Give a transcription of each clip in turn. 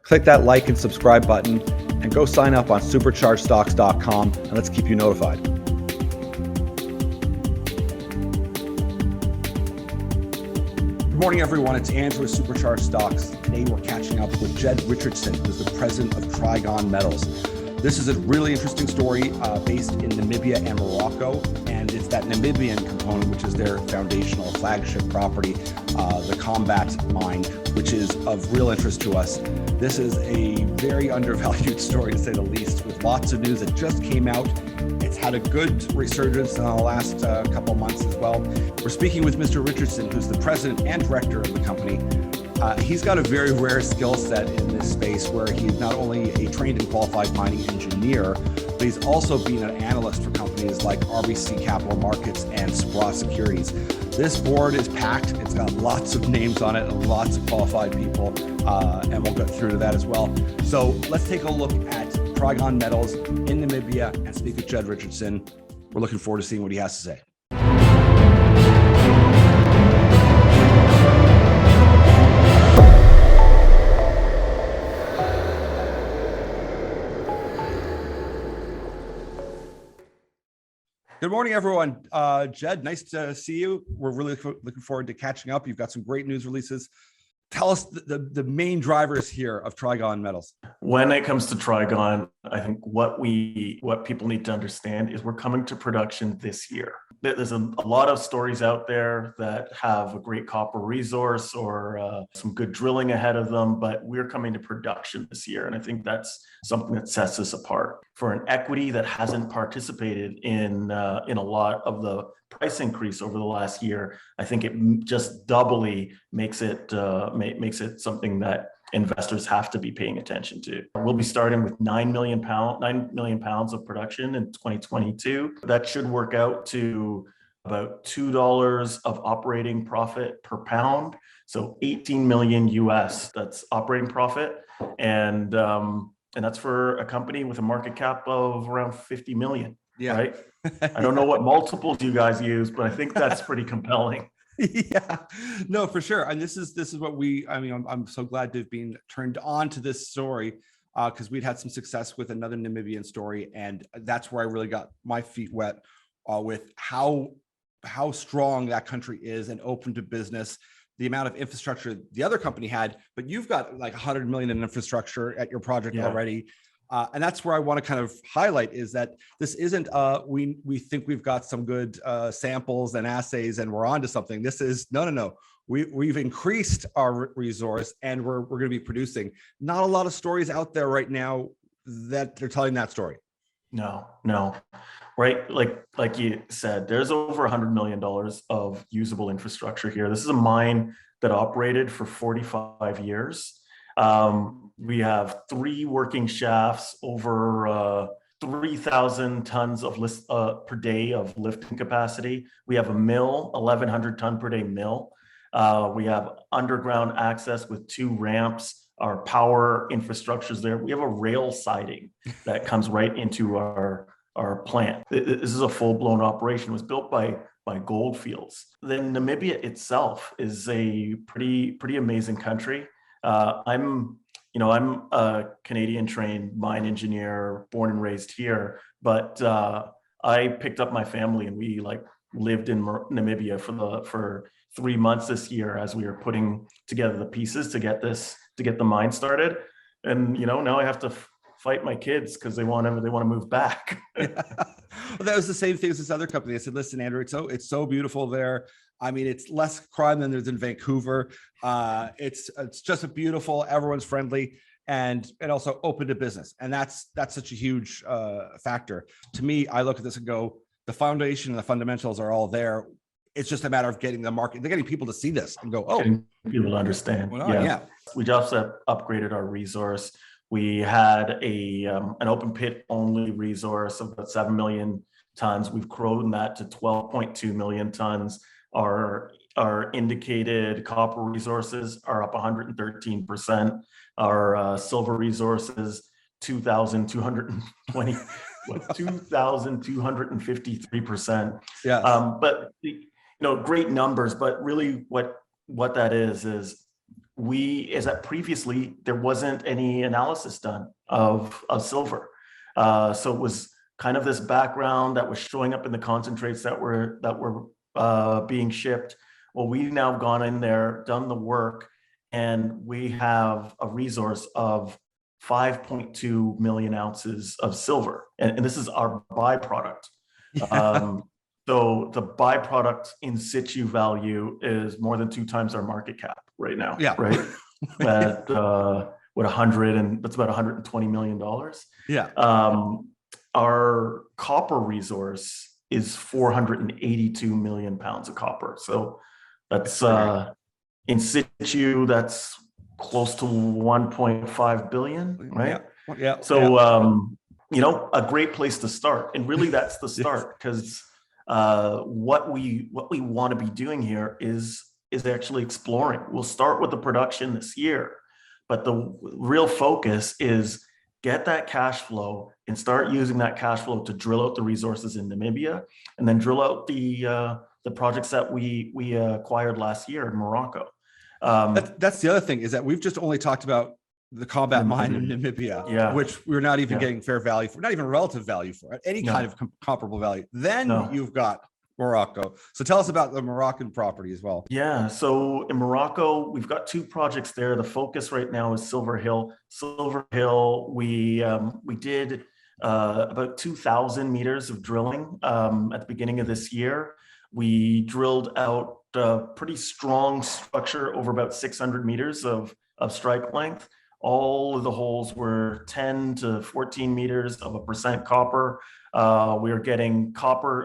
Click that like and subscribe button and go sign up on superchargedstocks.com and let's keep you notified. Good morning, everyone. It's Andrew with Supercharged Stocks. Today we're catching up with Jed Richardson, who's the president of Trigon Metals. This is a really interesting story based in Namibia and Morocco, and it's that Namibian component, which is their foundational flagship property, the Kombat Mine, which is of real interest to us. This is a very undervalued story, to say the least, with lots of news that just came out. It's had a good resurgence in the last couple months as well. We're speaking with Mr. Richardson, who's the president and director of the company. He's got a very rare skill set in this space where he's not only a trained and qualified mining engineer, but he's also been an analyst for companies like RBC Capital Markets and Sprott Securities. This board is packed. It's got lots of names on it, lots of qualified people, and we'll get through to that as well. So let's take a look at Trigon Metals in Namibia and speak with Jed Richardson. We're looking forward to seeing what he has to say. Good morning, everyone. Jed, nice to see you. We're really looking forward to catching up. You've got some great news releases. Tell us the main drivers here of Trigon Metals. When it comes to Trigon, I think what people need to understand is we're coming to production this year. There's a lot of stories out there that have a great copper resource or some good drilling ahead of them, but we're coming to production this year. And I think that's something that sets us apart. For an equity that hasn't participated in a lot of the price increase over the last year, I think it just doubly makes it something that investors have to be paying attention to. We'll be starting with 9 million pounds of production in 2022. That should work out to about $2 of operating profit per pound. So 18 million US, that's operating profit. And that's for a company with a market cap of around 50 million. Yeah. Right. I don't know what multiples you guys use, but I think that's pretty compelling. Yeah, no, for sure. And this is what I'm so glad to have been turned on to this story because we'd had some success with another Namibian story. And that's where I really got my feet wet with how strong that country is and open to business, the amount of infrastructure the other company had, but you've got like 100 million in infrastructure at your project already. And that's where I want to kind of highlight is that this isn't we think we've got some good samples and assays and we're on to something. This is no. We've increased our resource and we're going to be producing. Not a lot of stories out there right now that they're telling that story. No. Right. Like you said, there's over $100 million of usable infrastructure here. This is a mine that operated for 45 years. We have 3 working shafts, over 3,000 tons of per day of lifting capacity. We have a mill, 1,100 ton per day mill. We have underground access with 2 ramps. Our power infrastructure is there. We have a rail siding that comes right into our plant. This is a full-blown operation. It was built by Gold Fields. Then Namibia itself is a pretty amazing country. I'm a Canadian trained mine engineer, born and raised here, but I picked up my family and we lived in Namibia for 3 months this year as we were putting together the pieces to get the mine started. And now I have to fight my kids because they want to move back. Yeah. Well, that was the same thing as this other company. I said, listen, Andrew, it's so beautiful there. I mean, it's less crime than there's in Vancouver. It's just a beautiful, everyone's friendly and also open to business. And that's such a huge factor. To me, I look at this and go, the foundation and the fundamentals are all there. It's just a matter of getting the market. They're getting people to see this and go, oh, getting people to understand. Well, yeah. We just upgraded our resource. We had an open pit only resource of about 7 million tons. We've grown that to 12.2 million tons. Our indicated copper resources are up 113%. Our silver resources, 2,253%. Yeah. But great numbers. But really, what that is is that previously there wasn't any analysis done of silver. So it was kind of this background that was showing up in the concentrates that were being shipped. Well, we've now gone in there, done the work, and we have a resource of 5.2 million ounces of silver. And this is our byproduct. So the byproduct in situ value is more than 2 times our market cap right now. Yeah. Right. At what, 100, and that's about $120 million. Yeah. Our copper resource is 482 million pounds of copper. So that's in situ, that's close to 1.5 billion, right? Yeah. So, you know, a great place to start. And really that's the start, because what we want to be doing here is actually exploring. We'll start with the production this year, but the real focus is get that cash flow and start using that cash flow to drill out the resources in Namibia, and then drill out the projects that we acquired last year in Morocco. That's the other thing, is that we've just only talked about the Kombat Mine in Namibia, which we're not even getting fair value for, not even relative value for, any kind of comparable value. Then you've got Morocco. So tell us about the Moroccan property as well. Yeah, so in Morocco, we've got 2 projects there. The focus right now is Silver Hill. Silver Hill, we did about 2,000 meters of drilling at the beginning of this year. We drilled out a pretty strong structure over about 600 meters of strike length. All of the holes were 10 to 14 meters of a % copper. We are getting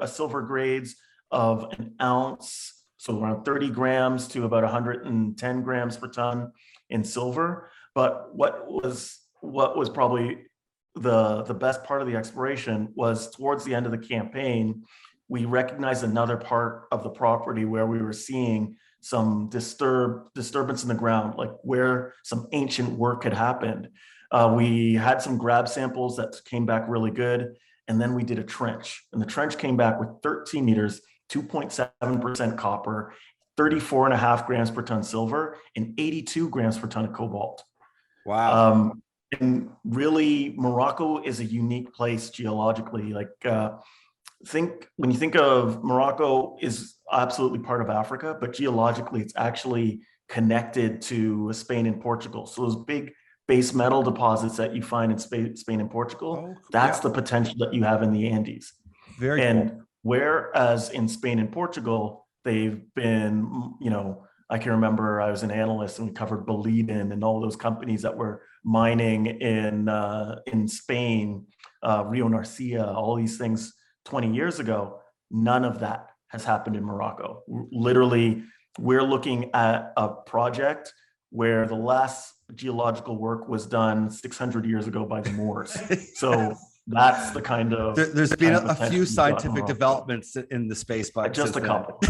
silver grades of an ounce, so around 30 grams to about 110 grams per ton in silver. But what was probably the best part of the exploration was towards the end of the campaign, we recognized another part of the property where we were seeing some disturbance in the ground, like where some ancient work had happened. We had some grab samples that came back really good. And then we did a trench, and the trench came back with 13 meters, 2.7% copper, 34.5 grams per ton silver, and 82 grams per ton of cobalt. Wow. And really, Morocco is a unique place geologically. Like, when you think of Morocco, is absolutely part of Africa, but geologically, it's actually connected to Spain and Portugal. So those big base metal deposits that you find in Spain and Portugal, that's the potential that you have in the Andes. Very cool. Whereas in Spain and Portugal, they've been, you know, I can remember I was an analyst and we covered Boliden and all those companies that were mining in Spain, Rio Narcia, all these things 20 years ago. None of that has happened in Morocco. Literally, we're looking at a project where the last geological work was done 600 years ago by the Moors. So that's the kind of there's been a few scientific developments in the space, but just a couple.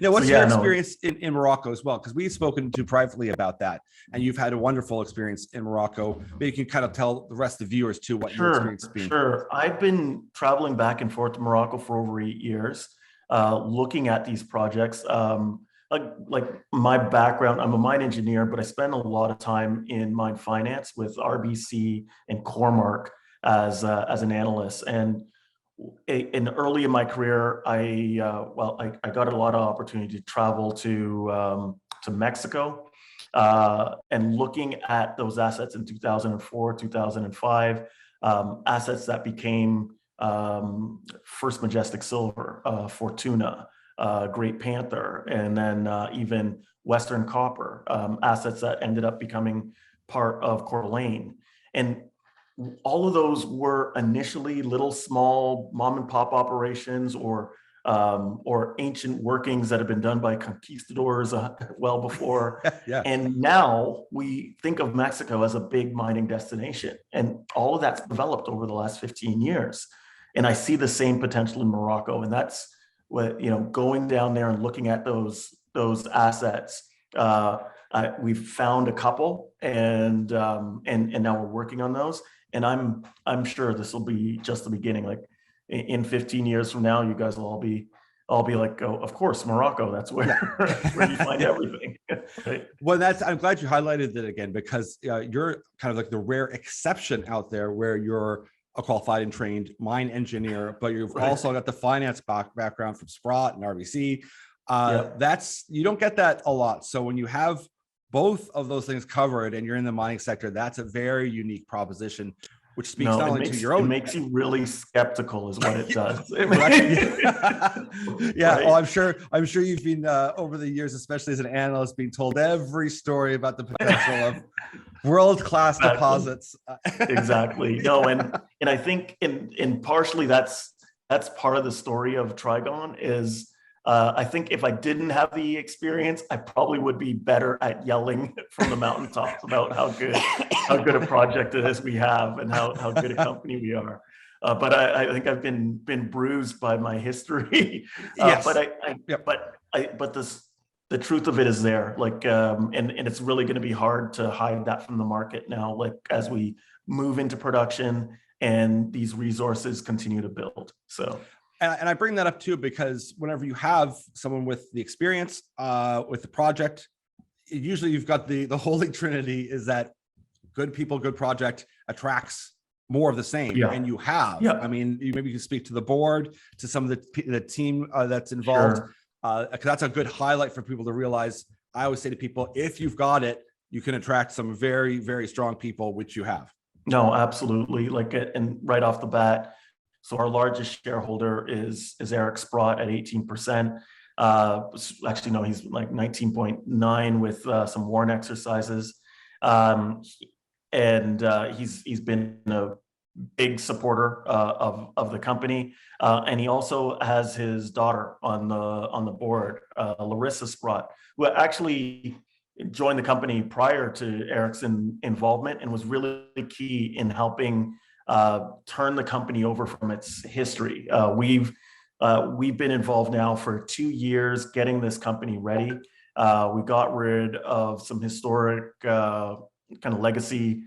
Now, what's your experience in Morocco as well? Because we've spoken to privately about that, and you've had a wonderful experience in Morocco. Maybe you can kind of tell the rest of the viewers too what your experience has been. Sure. I've been traveling back and forth to Morocco for over 8 years, looking at these projects. Like my background, I'm a mine engineer, but I spend a lot of time in mine finance with RBC and Cormark as an analyst. And early in my career, I got a lot of opportunity to travel to Mexico, and looking at those assets in 2004, 2005, assets that became First Majestic Silver, Fortuna, Great Panther, and then even Western Copper, assets that ended up becoming part of Coeur d'Alene. And all of those were initially little small mom and pop operations or ancient workings that have been done by conquistadors well before. Yeah. And now we think of Mexico as a big mining destination, and all of that's developed over the last 15 years. And I see the same potential in Morocco, and that's what, you know, going down there and looking at those assets. We've found a couple, and now we're working on those. And I'm sure this will be just the beginning. Like in 15 years from now, you guys will all be I'll be like, oh, of course, Morocco, that's where, that's where you find everything. Right? Well, I'm glad you highlighted that again, because you're kind of like the rare exception out there where you're a qualified and trained mine engineer, but you've also got the finance background from Sprott and RBC. You don't get that a lot. So when you have both of those things covered and you're in the mining sector, that's a very unique proposition, which speaks not only to your own. It makes you really skeptical is what it does. Well, I'm sure you've been over the years, especially as an analyst, being told every story about the potential of world-class deposits. Exactly. No, and I think in partially that's part of the story of Trigon is I think if I didn't have the experience, I probably would be better at yelling from the mountaintops about how good a project it is we have and how good a company we are. But I think I've been bruised by my history. Yes. But the truth of it is there. Like, and it's really going to be hard to hide that from the market now. Like as we move into production and these resources continue to build. So. And I bring that up too, because whenever you have someone with the experience with the project, usually you've got the holy trinity is that good people, good project attracts more of the same. And you have, I mean, maybe you can speak to the board, to some of the team that's involved. Because that's a good highlight for people to realize. I always say to people, if you've got it, you can attract some very, very strong people, which you have. No, absolutely. Like, and right off the bat, so our largest shareholder is Eric Sprott at 18%. Actually, no, he's like 19.9 with some warrant exercises. He's been a big supporter of the company. And he also has his daughter on the board, Larissa Sprott, who actually joined the company prior to Eric's involvement and was really key in helping turn the company over from its history. We've been involved now for 2 years getting this company ready. We got rid of some historic kind of legacy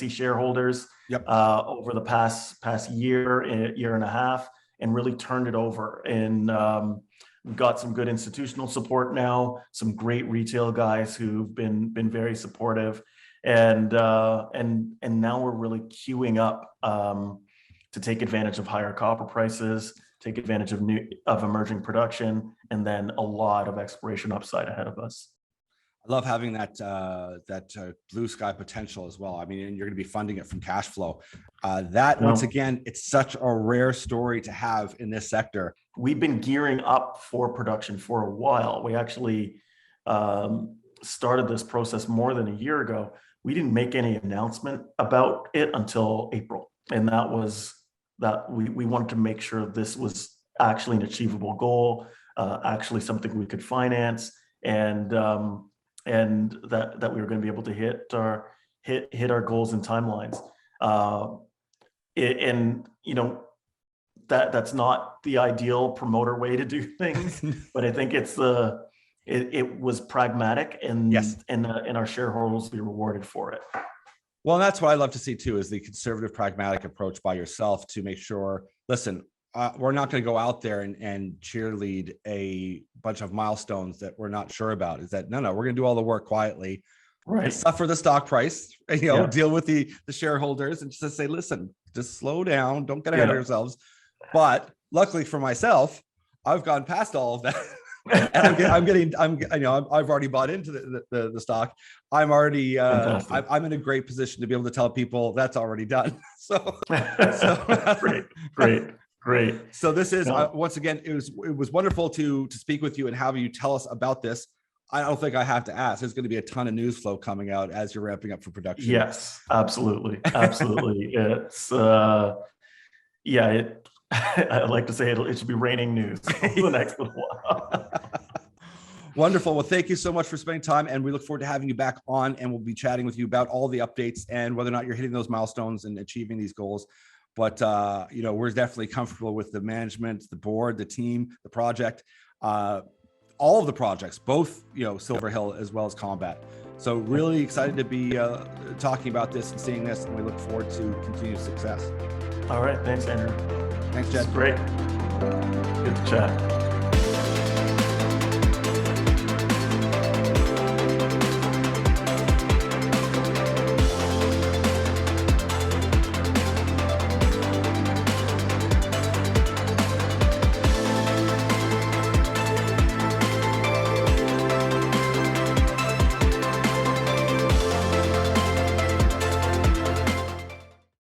shareholders over the past year and a half, and really turned it over. And we've got some good institutional support now, some great retail guys who've been very supportive. And now we're really queuing up to take advantage of higher copper prices, take advantage of emerging production, and then a lot of exploration upside ahead of us. I love having that blue sky potential as well. I mean, and you're going to be funding it from cash flow. Once again, it's such a rare story to have in this sector. We've been gearing up for production for a while. We actually started this process more than a year ago. We didn't make any announcement about it until April. And that was that we wanted to make sure this was actually an achievable goal, actually something we could finance, and that we were going to be able to hit our goals and timelines. And you know, that's not the ideal promoter way to do things, but I think it was pragmatic, and our shareholders will be rewarded for it. Well, and that's what I love to see too, is the conservative, pragmatic approach by yourself to make sure, listen, we're not going to go out there and cheerlead a bunch of milestones that we're not sure about. Is that no, we're going to do all the work quietly, right? Suffer the stock price, deal with the shareholders, and just say, listen, just slow down, don't get ahead of yourselves. But luckily for myself, I've gone past all of that. And I've already bought into the stock. I'm already I'm in a great position to be able to tell people that's already done. So great. So this is once again, it was wonderful to speak with you and have you tell us about this. I don't think I have to ask. There's going to be a ton of news flow coming out as you're ramping up for production. Yes, absolutely. It's I like to say it should be raining news for the next little while. Wonderful. Well, thank you so much for spending time, and we look forward to having you back on, and we'll be chatting with you about all the updates and whether or not you're hitting those milestones and achieving these goals. But we're definitely comfortable with the management, the board, the team, the project, all of the projects, both Silver Hill as well as Kombat. So really excited to be talking about this and seeing this, and we look forward to continued success. All right. Thanks, Andrew. Thanks, Jed. Great. Good to chat.